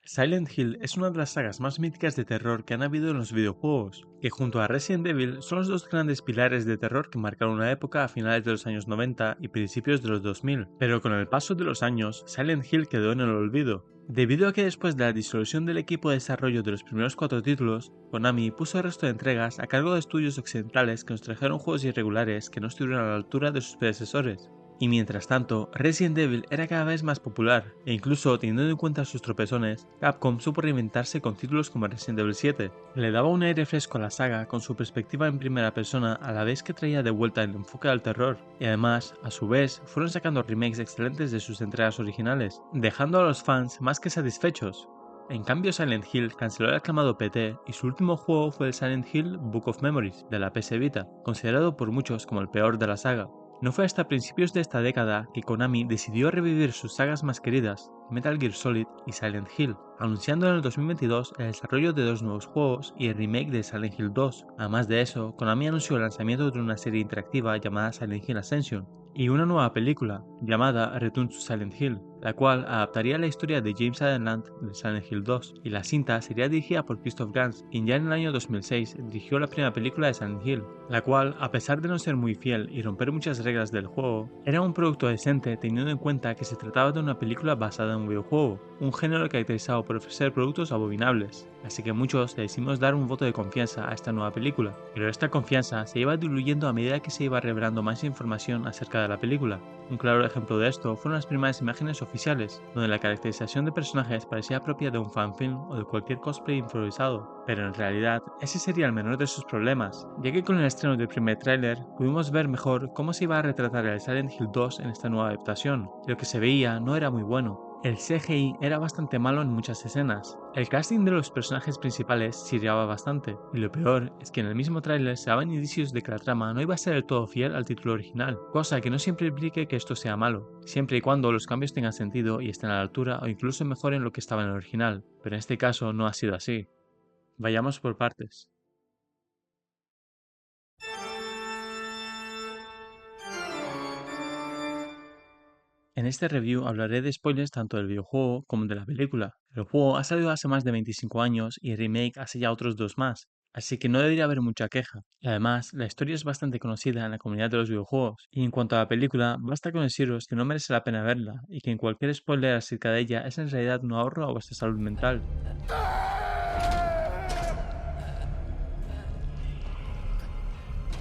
Silent Hill es una de las sagas más míticas de terror que han habido en los videojuegos, que junto a Resident Evil son los dos grandes pilares de terror que marcaron una época a finales de los años 90 y principios de los 2000, pero con el paso de los años, Silent Hill quedó en el olvido. Debido a que después de la disolución del equipo de desarrollo de los primeros 4 títulos, Konami puso el resto de entregas a cargo de estudios occidentales que nos trajeron juegos irregulares que no estuvieron a la altura de sus predecesores. Y mientras tanto, Resident Evil era cada vez más popular, e incluso teniendo en cuenta sus tropezones, Capcom supo reinventarse con títulos como Resident Evil 7, que le daba un aire fresco a la saga con su perspectiva en primera persona a la vez que traía de vuelta el enfoque al terror, y además, a su vez, fueron sacando remakes excelentes de sus entregas originales, dejando a los fans más que satisfechos. En cambio, Silent Hill canceló el aclamado PT y su último juego fue el Silent Hill Book of Memories de la PS Vita, considerado por muchos como el peor de la saga. No fue hasta principios de esta década que Konami decidió revivir sus sagas más queridas, Metal Gear Solid y Silent Hill, anunciando en el 2022 el desarrollo de dos nuevos juegos y el remake de Silent Hill 2. Además de eso, Konami anunció el lanzamiento de una serie interactiva llamada Silent Hill Ascension y una nueva película llamada Return to Silent Hill, la cual adaptaría la historia de James Adeland de Silent Hill 2, y la cinta sería dirigida por Christoph Gans, quien ya en el año 2006 dirigió la primera película de Silent Hill, la cual, a pesar de no ser muy fiel y romper muchas reglas del juego, era un producto decente teniendo en cuenta que se trataba de una película basada en un videojuego, un género caracterizado por ofrecer productos abominables. Así que muchos le decidimos dar un voto de confianza a esta nueva película, pero esta confianza se iba diluyendo a medida que se iba revelando más información acerca de la película. Un claro ejemplo de esto fueron las primeras imágenes oficiales, donde la caracterización de personajes parecía propia de un fanfilm o de cualquier cosplay improvisado, pero en realidad ese sería el menor de sus problemas, ya que con el estreno del primer tráiler pudimos ver mejor cómo se iba a retratar el Silent Hill 2 en esta nueva adaptación, y lo que se veía no era muy bueno. El CGI era bastante malo en muchas escenas. El casting de los personajes principales sirviaba bastante, y lo peor es que en el mismo tráiler se daban indicios de que la trama no iba a ser del todo fiel al título original, cosa que no siempre implique que esto sea malo, siempre y cuando los cambios tengan sentido y estén a la altura o incluso mejoren lo que estaba en el original, pero en este caso no ha sido así. Vayamos por partes. En este review hablaré de spoilers tanto del videojuego como de la película. El juego ha salido hace más de 25 años y el remake hace ya otros dos más, así que no debería haber mucha queja. Y además, la historia es bastante conocida en la comunidad de los videojuegos, y en cuanto a la película, basta con deciros que no merece la pena verla, y que en cualquier spoiler acerca de ella es en realidad un ahorro a vuestra salud mental.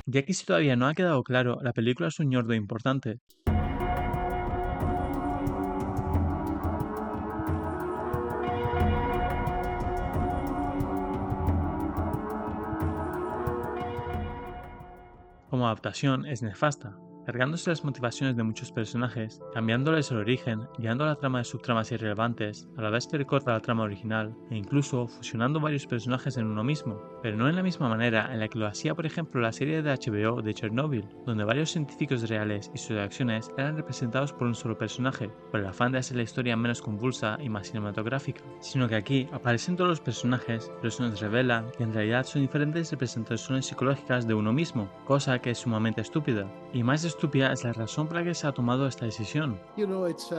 Ya que si todavía no ha quedado claro, la película es un ñordo importante. Como adaptación es nefasta, cargándose las motivaciones de muchos personajes, cambiándoles el origen, llevando la trama de subtramas irrelevantes, a la vez que recorta la trama original, e incluso fusionando varios personajes en uno mismo, pero no en la misma manera en la que lo hacía por ejemplo la serie de HBO de Chernobyl, donde varios científicos reales y sus acciones eran representados por un solo personaje, por el afán de hacer la historia menos convulsa y más cinematográfica, sino que aquí aparecen todos los personajes, pero se nos revela que en realidad son diferentes representaciones psicológicas de uno mismo, cosa que es sumamente estúpida. Y más estúpida es la razón por la que se ha tomado esta decisión. You know, it's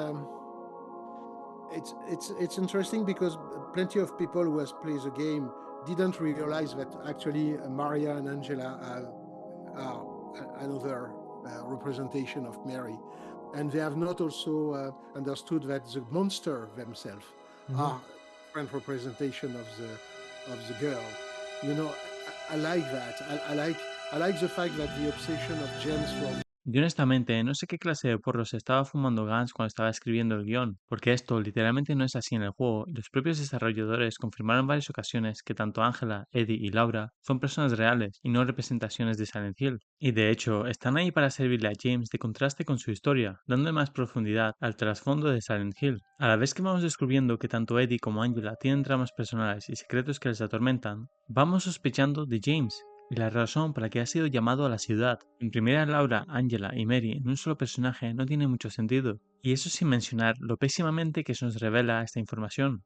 interesting because plenty of people who has played the game didn't realize that actually Maria and Angela are another representation of Mary, and they have not also understood that the monster themselves Ujú. are different representation of the girl. You know, I like that. I like the fact that the obsession of James for Yo honestamente no sé qué clase de porro se estaba fumando Gans cuando estaba escribiendo el guión, porque esto literalmente no es así en el juego, y los propios desarrolladores confirmaron en varias ocasiones que tanto Angela, Eddie y Laura son personas reales y no representaciones de Silent Hill. Y de hecho, están ahí para servirle a James de contraste con su historia, dándole más profundidad al trasfondo de Silent Hill. A la vez que vamos descubriendo que tanto Eddie como Angela tienen dramas personales y secretos que les atormentan, vamos sospechando de James, y la razón por la que ha sido llamado a la ciudad. Imprimir a Laura, Angela y Mary en un solo personaje no tiene mucho sentido, y eso sin mencionar lo pésimamente que se nos revela esta información.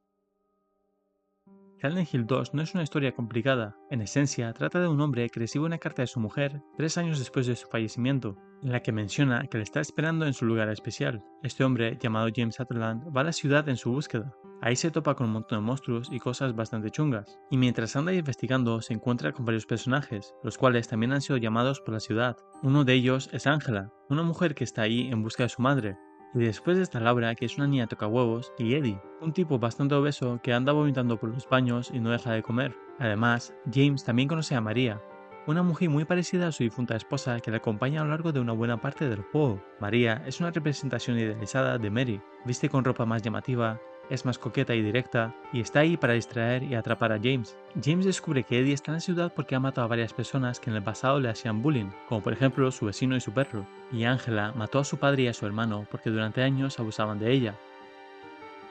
Silent Hill 2 no es una historia complicada. En esencia, trata de un hombre que recibe una carta de su mujer 3 años después de su fallecimiento. en la que menciona que le está esperando en su lugar especial. Este hombre, llamado James Sutherland, va a la ciudad en su búsqueda. Ahí se topa con un montón de monstruos y cosas bastante chungas, y mientras anda investigando se encuentra con varios personajes, los cuales también han sido llamados por la ciudad. Uno de ellos es Angela, una mujer que está ahí en busca de su madre, y después está Laura, que es una niña tocahuevos, y Eddie, un tipo bastante obeso que anda vomitando por los baños y no deja de comer. Además, James también conoce a María, una mujer muy parecida a su difunta esposa que le acompaña a lo largo de una buena parte del juego. María es una representación idealizada de Mary, viste con ropa más llamativa, es más coqueta y directa, y está ahí para distraer y atrapar a James. James descubre que Eddie está en la ciudad porque ha matado a varias personas que en el pasado le hacían bullying, como por ejemplo su vecino y su perro, y Angela mató a su padre y a su hermano porque durante años abusaban de ella.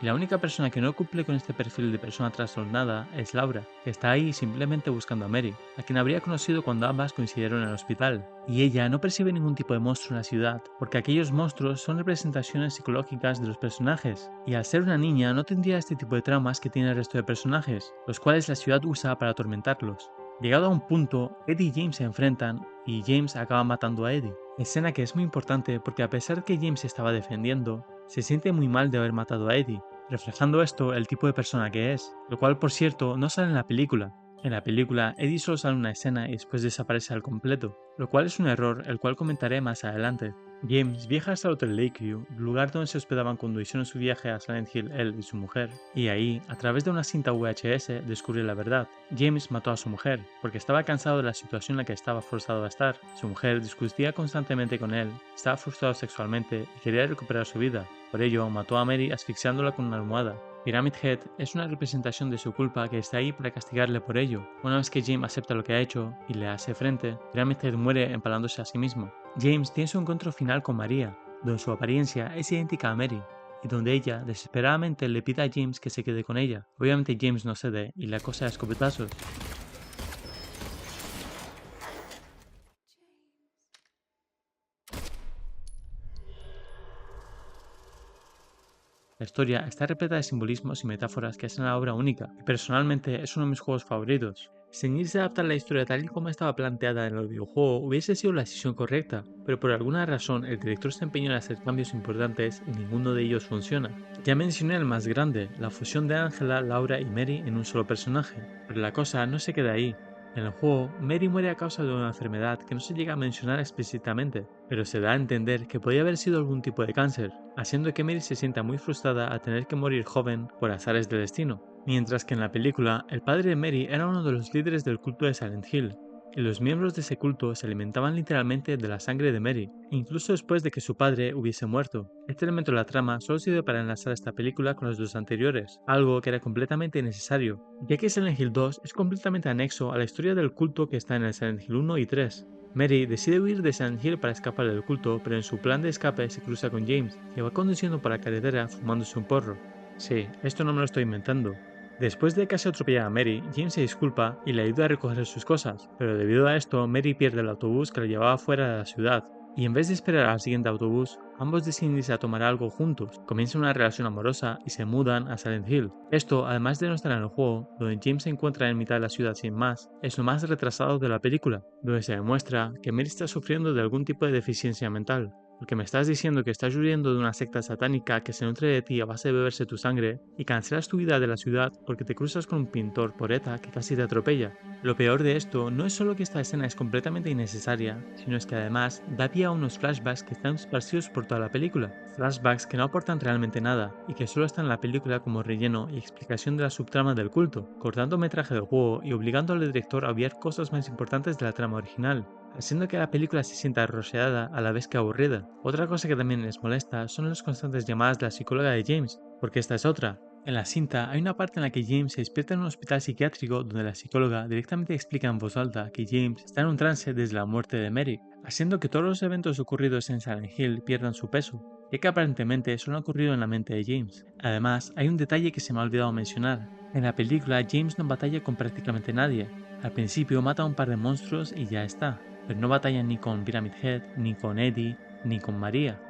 Y la única persona que no cumple con este perfil de persona trastornada es Laura, que está ahí simplemente buscando a Mary, a quien habría conocido cuando ambas coincidieron en el hospital. Y ella no percibe ningún tipo de monstruo en la ciudad, porque aquellos monstruos son representaciones psicológicas de los personajes, y al ser una niña no tendría este tipo de traumas que tiene el resto de personajes, los cuales la ciudad usa para atormentarlos. Llegado a un punto, Eddie y James se enfrentan, y James acaba matando a Eddie. Escena que es muy importante porque a pesar de que James se estaba defendiendo, se siente muy mal de haber matado a Eddie, reflejando esto el tipo de persona que es, lo cual por cierto no sale en la película. En la película, Eddie solo sale en una escena y después desaparece al completo, lo cual es un error el cual comentaré más adelante. James viaja hasta el Hotel Lakeview, lugar donde se hospedaban cuando hicieron su viaje a Silent Hill él y su mujer, y ahí, a través de una cinta VHS, descubre la verdad. James mató a su mujer, porque estaba cansado de la situación en la que estaba forzado a estar. Su mujer discutía constantemente con él, estaba frustrado sexualmente y quería recuperar su vida. Por ello, mató a Mary asfixiándola con una almohada. Pyramid Head es una representación de su culpa que está ahí para castigarle por ello. Una vez que James acepta lo que ha hecho y le hace frente, Pyramid Head muere empalándose a sí mismo. James tiene su encuentro final con María, donde su apariencia es idéntica a Mary, y donde ella desesperadamente le pide a James que se quede con ella. Obviamente James no cede y la cosa a escopetazos. La historia está repleta de simbolismos y metáforas que hacen la obra única, y personalmente es uno de mis juegos favoritos. Ceñirse a adaptar la historia tal y como estaba planteada en el videojuego hubiese sido la decisión correcta, pero por alguna razón el director se empeñó en hacer cambios importantes y ninguno de ellos funciona. Ya mencioné el más grande, la fusión de Angela, Laura y Mary en un solo personaje, pero la cosa no se queda ahí. En el juego, Mary muere a causa de una enfermedad que no se llega a mencionar explícitamente, pero se da a entender que podía haber sido algún tipo de cáncer, haciendo que Mary se sienta muy frustrada a tener que morir joven por azares del destino. Mientras que en la película, el padre de Mary era uno de los líderes del culto de Silent Hill, y los miembros de ese culto se alimentaban literalmente de la sangre de Mary, incluso después de que su padre hubiese muerto. Este elemento de la trama solo sirve para enlazar esta película con los dos anteriores, algo que era completamente innecesario, ya que Silent Hill 2 es completamente anexo a la historia del culto que está en el Silent Hill 1 y 3. Mary decide huir de Silent Hill para escapar del culto, pero en su plan de escape se cruza con James, que va conduciendo por la carretera fumándose un porro. Sí, esto no me lo estoy inventando. Después de casi atropellar a Mary, James se disculpa y le ayuda a recoger sus cosas, pero debido a esto, Mary pierde el autobús que la llevaba fuera de la ciudad, y en vez de esperar al siguiente autobús, ambos deciden irse a tomar algo juntos, comienzan una relación amorosa y se mudan a Silent Hill. Esto, además de no estar en el juego, donde James se encuentra en mitad de la ciudad sin más, es lo más retrasado de la película, donde se demuestra que Mary está sufriendo de algún tipo de deficiencia mental. Porque me estás diciendo que estás huyendo de una secta satánica que se nutre de ti a base de beberse tu sangre y cancelas tu vida de la ciudad porque te cruzas con un pintor poreta que casi te atropella. Lo peor de esto no es solo que esta escena es completamente innecesaria, sino es que además da pie a unos flashbacks que están esparcidos por toda la película. Flashbacks que no aportan realmente nada y que solo están en la película como relleno y explicación de la subtrama del culto, cortando metraje del juego y obligando al director a obviar cosas más importantes de la trama original, haciendo que la película se sienta roseada a la vez que aburrida. Otra cosa que también les molesta son las constantes llamadas de la psicóloga de James, porque esta es otra. En la cinta hay una parte en la que James se despierta en un hospital psiquiátrico donde la psicóloga directamente explica en voz alta que James está en un trance desde la muerte de Mary, haciendo que todos los eventos ocurridos en Silent Hill pierdan su peso, ya que aparentemente solo han ocurrido en la mente de James. Además, hay un detalle que se me ha olvidado mencionar. En la película, James no batalla con prácticamente nadie. Al principio mata a un par de monstruos y ya está, pero no batalla ni con Pyramid Head, ni con Eddie, ni con María.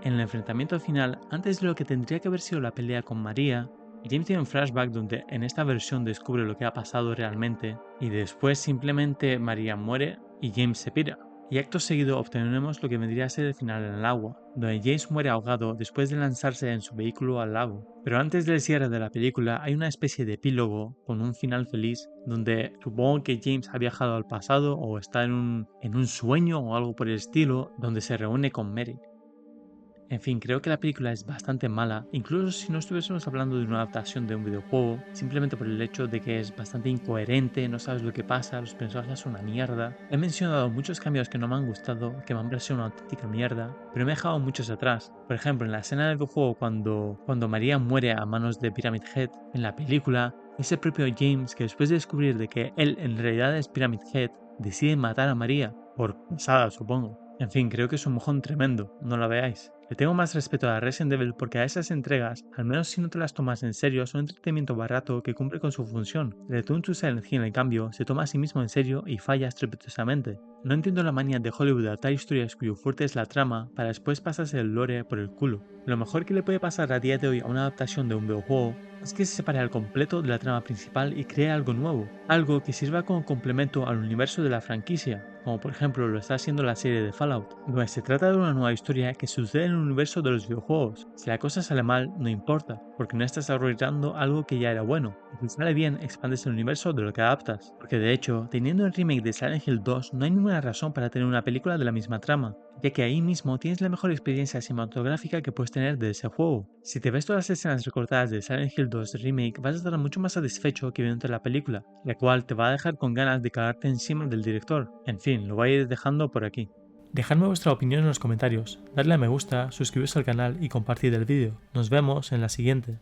En el enfrentamiento final, antes de lo que tendría que haber sido la pelea con María, James tiene un flashback donde en esta versión descubre lo que ha pasado realmente y después simplemente María muere y James se pira. y acto seguido obtenemos lo que vendría a ser el final en el agua, donde James muere ahogado después de lanzarse en su vehículo al lago. Pero antes del cierre de la película hay una especie de epílogo con un final feliz, donde supongo que James ha viajado al pasado o está en un sueño o algo por el estilo, donde se reúne con Mary. En fin, creo que la película es bastante mala, incluso si no estuviésemos hablando de una adaptación de un videojuego, simplemente por el hecho de que es bastante incoherente, no sabes lo que pasa, los personajes son una mierda. He mencionado muchos cambios que no me han gustado, que me han parecido una auténtica mierda, pero me he dejado muchos atrás. Por ejemplo, en la escena del videojuego cuando María muere a manos de Pyramid Head, en la película, es el propio James que después de descubrir de que él en realidad es Pyramid Head, decide matar a María, por pesada supongo. En fin, creo que es un mojón tremendo, no la veáis. Le tengo más respeto a Resident Evil porque a esas entregas, al menos si no te las tomas en serio, son entretenimiento barato que cumple con su función. El Return to Silent Hill, en cambio, se toma a sí mismo en serio y falla estrepitosamente. No entiendo la manía de Hollywood de adaptar historias cuyo fuerte es la trama para después pasarse el lore por el culo. Lo mejor que le puede pasar a día de hoy a una adaptación de un videojuego es que se separe al completo de la trama principal y cree algo nuevo, algo que sirva como complemento al universo de la franquicia, como por ejemplo lo está haciendo la serie de Fallout, donde se trata de una nueva historia que sucede en el universo de los videojuegos. Si la cosa sale mal, no importa, porque no estás arruinando algo que ya era bueno, y si sale bien, expandes el universo de lo que adaptas, porque de hecho, teniendo el remake de Silent Hill 2, no hay ninguna razón para tener una película de la misma trama, ya que ahí mismo tienes la mejor experiencia cinematográfica que puedes tener de ese juego. Si te ves todas las escenas recortadas de Silent Hill 2 Remake, vas a estar mucho más satisfecho que viendo la película, la cual te va a dejar con ganas de cagarte encima del director. En fin, lo voy a ir dejando por aquí. Dejadme vuestra opinión en los comentarios, dadle a me gusta, suscribiros al canal y compartid el vídeo. Nos vemos en la siguiente.